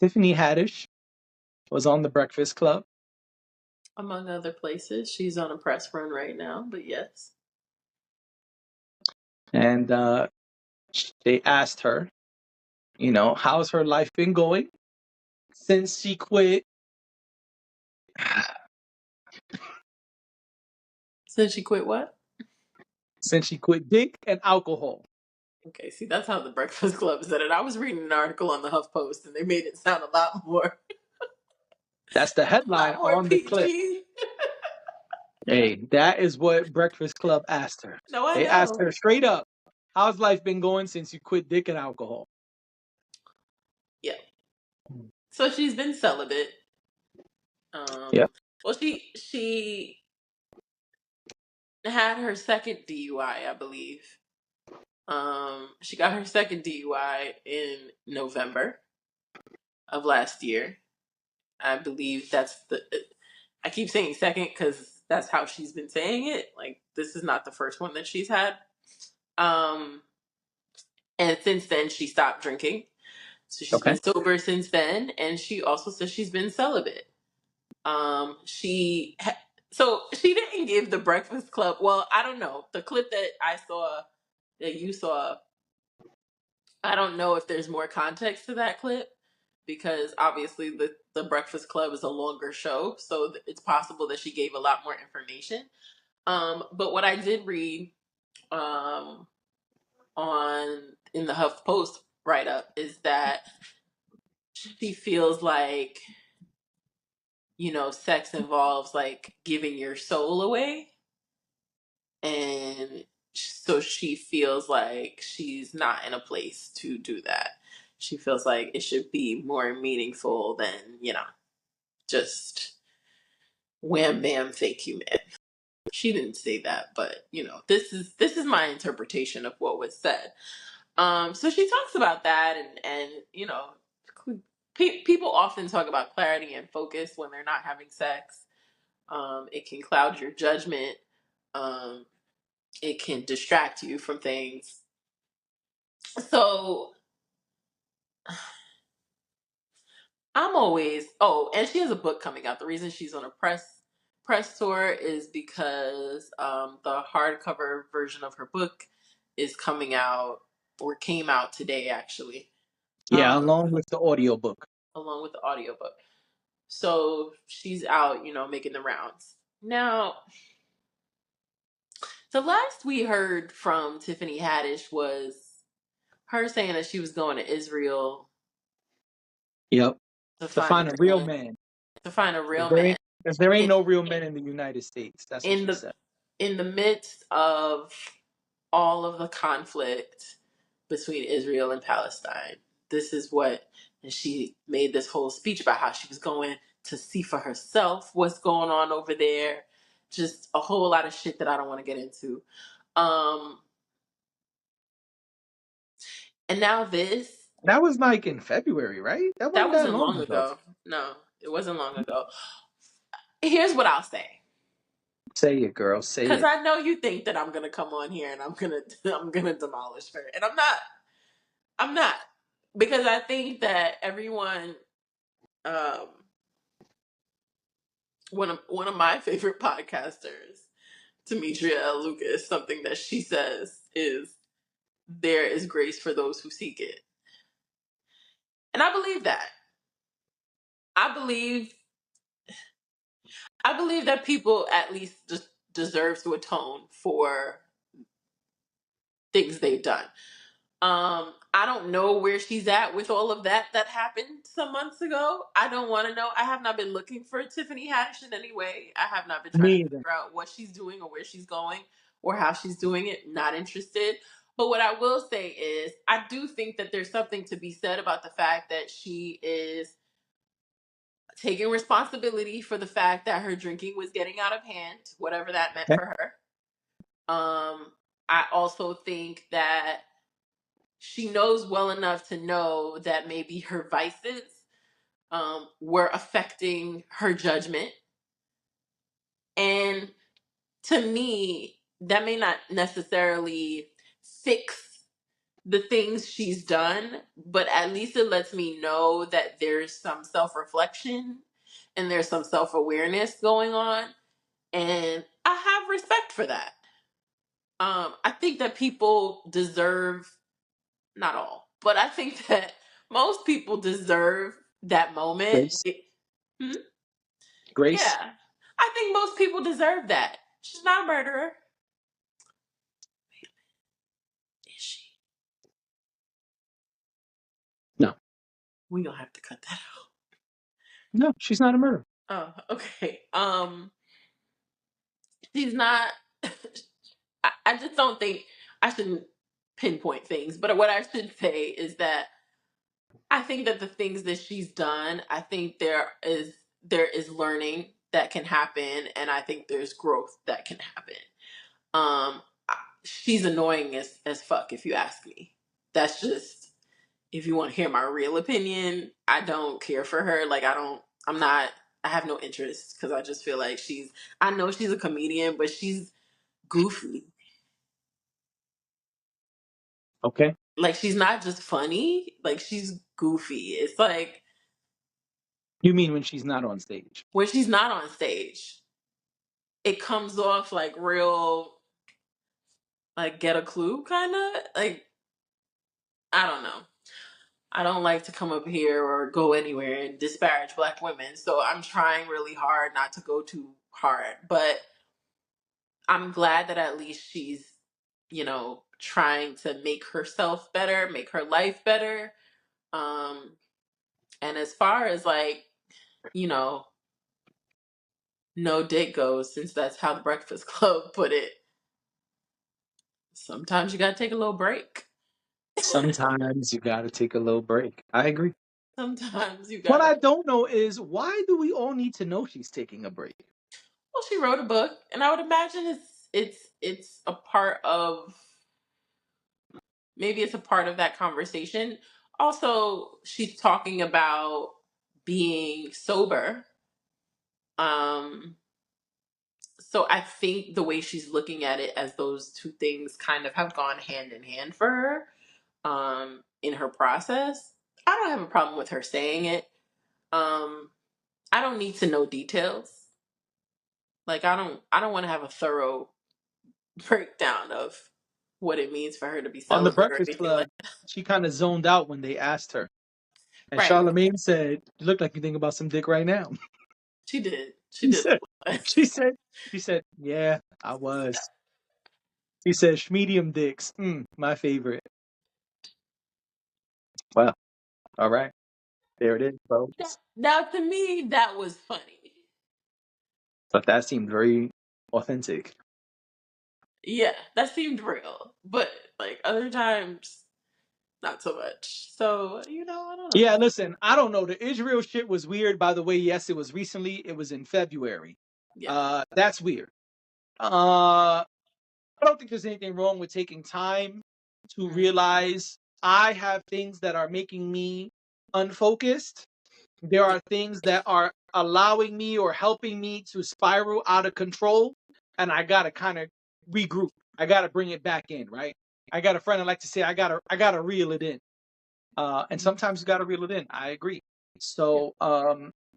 Tiffany Haddish was on the Breakfast Club, Among other places. She's on a press run right now, but yes. and they asked her, how's her life been going since she quit, Since she quit what? since she quit dick and alcohol. Okay, see, that's how the Breakfast Club said it. I was reading an article on the HuffPost, and they made it sound a lot more, That's the a headline lot more on the clip. PG. Hey, that is what Breakfast Club asked her. No, I They asked know. her straight up, how's life been going since you quit dick and alcohol? Yeah. So she's been celibate. Yep. Well, she had her second DUI, I believe. She got her second DUI in November of last year. I believe that's the. I keep saying second because that's how she's been saying it. Like, this is not the first one that she's had. Um, and since then she stopped drinking. So she's Okay. been sober since then, and she also says she's been celibate. So she didn't give the Breakfast Club. Well, I don't know, the clip that I saw, that you saw. I don't know if there's more context to that clip because obviously the Breakfast Club is a longer show, so it's possible that she gave a lot more information. But what I did read um, on in the HuffPost write up is that she feels like, sex involves like giving your soul away, and so she feels like she's not in a place to do that. She feels like it should be more meaningful than, just wham bam fake human. She didn't say that, but this is my interpretation of what was said. So she talks about that, and people often talk about clarity and focus when they're not having sex. It can cloud your judgment. Um, it can distract you from things. So I'm always and she has a book coming out. The reason she's on a press tour is because the hardcover version of her book is coming out, or came out today actually, Yeah, along with the audiobook. along with the audiobook. So she's out, making the rounds. Now, the last we heard from Tiffany Haddish was her saying that she was going to Israel Yep. to To find find a a real man, man. to find a If real there man ain't, if there ain't in no real men in the United States. That's what in she the said. in the midst of all of the conflict between Israel and Palestine. This is what, and she made this whole speech about how she was going to see for herself what's going on over there. Just a whole lot of shit that I don't want to get into. Um, and now this, That was like in February, right? That that wasn't that wasn't long long ago. ago. No, it wasn't long ago. Here's what I'll say. Say it, girl. Say Because it. I know you think that I'm gonna come on here and I'm gonna I'm gonna demolish her, and I'm not. I'm not, because I think that everyone. Um, one of my favorite podcasters, Demetria L. Lucas, something that she says is, "There is grace for those who seek it," and I believe that. I believe I believe that people at least just deserve to atone for things they've done. I don't know where she's at with all of that happened some months ago. I don't want to know. I have not been looking for Tiffany Haddish in any way. I have not been trying to Me either. figure out what she's doing or where she's going or how she's doing it. Not interested. But what I will say is, I do think that there's something to be said about the fact that she is taking responsibility for the fact that her drinking was getting out of hand, whatever that meant Okay. for her. I also think that she knows well enough to know that maybe her vices were affecting her judgment. And to me, that may not necessarily fix the things she's done, but at least it lets me know that there's some self reflection and there's some self awareness going on. And I have respect for that. I think that people deserve, not all, but I think that most people deserve that moment. Grace, Hmm? Grace. Yeah. I think most people deserve that. She's not a murderer. Is she? No, We gonna have to cut that no, she's not a murderer. out. Oh, okay. She's not. I just don't think I shouldn't pinpoint things, but what I should say is that I think that the things that she's done, I think there is learning that can happen, and I think there's growth that can happen. Um, she's annoying as fuck, if you ask me. That's just, if you want to hear my real opinion. I don't care for her. Like, I'm not. I have no interest because I just feel like she's. I know she's a comedian, but she's goofy. Okay. Like, she's not just funny. Like, she's goofy. It's like You mean when she's not on stage? when she's not on stage, it comes off like real, like, get a clue kind of. Like, I don't know. I don't like to come up here or go anywhere and disparage black women. So I'm trying really hard not to go too hard. But I'm glad that at least she's, trying to make herself better, make her life better. Um, and as far as, like, you know, no dick goes, since that's how the Breakfast Club put it, sometimes you gotta take a little break. Sometimes you got to take a little break. I agree. Sometimes you What gotta. I don't know is why do we all need to know she's taking a break? Well, she wrote a book, and I would imagine it's a part of, maybe it's a part of that conversation. Also, she's talking about being sober. Um, so I think the way she's looking at it, as those two things kind of have gone hand in hand for her, in her process. I don't have a problem with her saying it. Um, I don't need to know details. Like, I don't want to have a thorough breakdown of what it means for her to be On the celibate or Breakfast anything like Club, that. she kind of zoned out when they asked her. And Right. Charlemagne said, "You look like you think about some dick right now." She did. She She did. said, she said, she said, "Yeah, I was." She said, "Medium dicks, my favorite." Well, all right, there it is, folks. Now, to me, that was funny. But that seemed very authentic. Yeah, that seemed real. But, like, other times, not so much. So, I don't know. Yeah, listen, I don't know. The Israel shit was weird. By the way, yes, it was recently. It was in February. Yeah. That's weird. I don't think there's anything wrong with taking time to Mm. realize I have things that are making me unfocused. There Yeah. are things that are allowing me or helping me to spiral out of control, and I gotta kind of regroup. I gotta bring it back in, right? I got a friend that like to say I gotta reel it in. And Mhm. sometimes you gotta reel it in. I agree. Yeah. So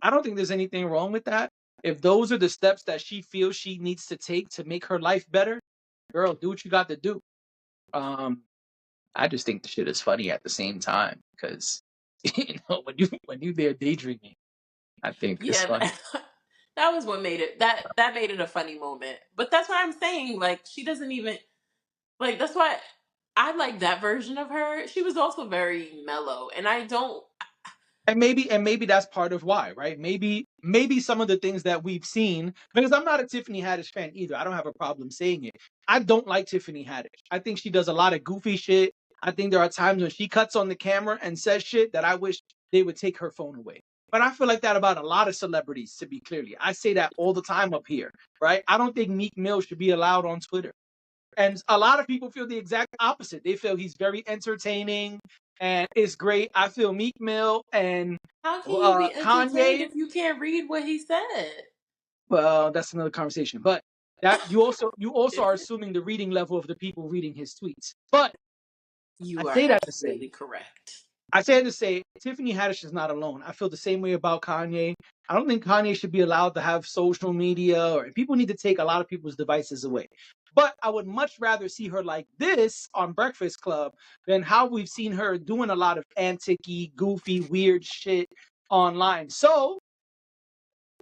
I don't think there's anything wrong with that. If those are the steps that she feels she needs to take to make her life better, girl, do what you got to do. Um, I just think the shit is funny at the same time because when you there daydreaming, I think it's Yeah, funny. that was what made it, that made it a funny moment. But that's what I'm saying. Like, she doesn't even, like, that's why I like that version of her. She was also very mellow, and I don't. And maybe that's part of why, right? Maybe some of the things that we've seen, because I'm not a Tiffany Haddish fan either. I don't have a problem saying it. I don't like Tiffany Haddish. I think she does a lot of goofy shit. I think there are times when she cuts on the camera and says shit that I wish they would take her phone away. But I feel like that about a lot of celebrities, to be clearly. I say that all the time up here, right? I don't think Meek Mill should be allowed on Twitter. And a lot of people feel the exact opposite. They feel he's very entertaining and it's great. I feel Meek Mill and How can you be entertained Kanye. if you can't read what he said? Well, that's another conversation. But that you also are Is it? assuming the reading level of the people reading his tweets. But You I are say that to say, absolutely correct. Tiffany Haddish is not alone. I feel the same way about Kanye. I don't think Kanye should be allowed to have social media, or people need to take a lot of people's devices away. But I would much rather see her like this on Breakfast Club than how we've seen her doing a lot of antic-y, goofy, weird shit online. So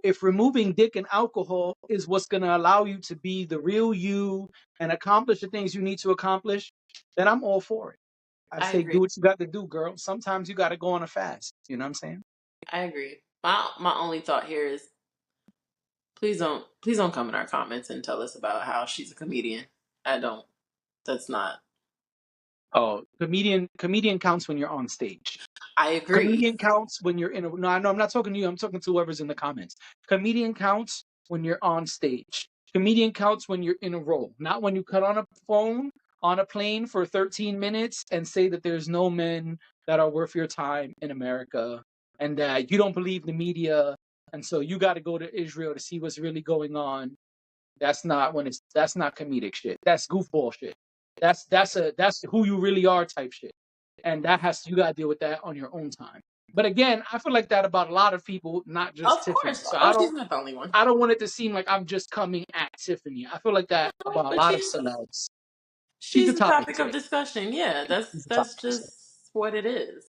if removing dick and alcohol is what's going to allow you to be the real you and accomplish the things you need to accomplish, then I'm all for it. I I say, agree. do what you got to do, girl. Sometimes you got to go on a fast. You know what I'm saying? I agree. My only thought here is please don't come in our comments and tell us about how she's a comedian. I don't. That's not. Oh, comedian counts when you're on stage. I agree. Comedian counts when you're in a no, I'm not talking to you. I'm talking to whoever's in the comments. Comedian counts when you're on stage. Comedian counts when you're in a role, not when you cut on a phone on a plane for 13 minutes and say that there's no men that are worth your time in America and that you don't believe the media and so you got to go to Israel to see what's really going on. That's not comedic shit. That's goofball shit. That's who you really are type shit. And you gotta deal with that on your own time. But again, I feel like that about a lot of people, not Of just Tiffany. course. So Oh, she's not the only one. I don't want it to seem like I'm just coming at Tiffany. I feel like that about a But lot of celebs. She's she's the the topic topic of today. discussion. Yeah, She's the that's topic today. just what it is.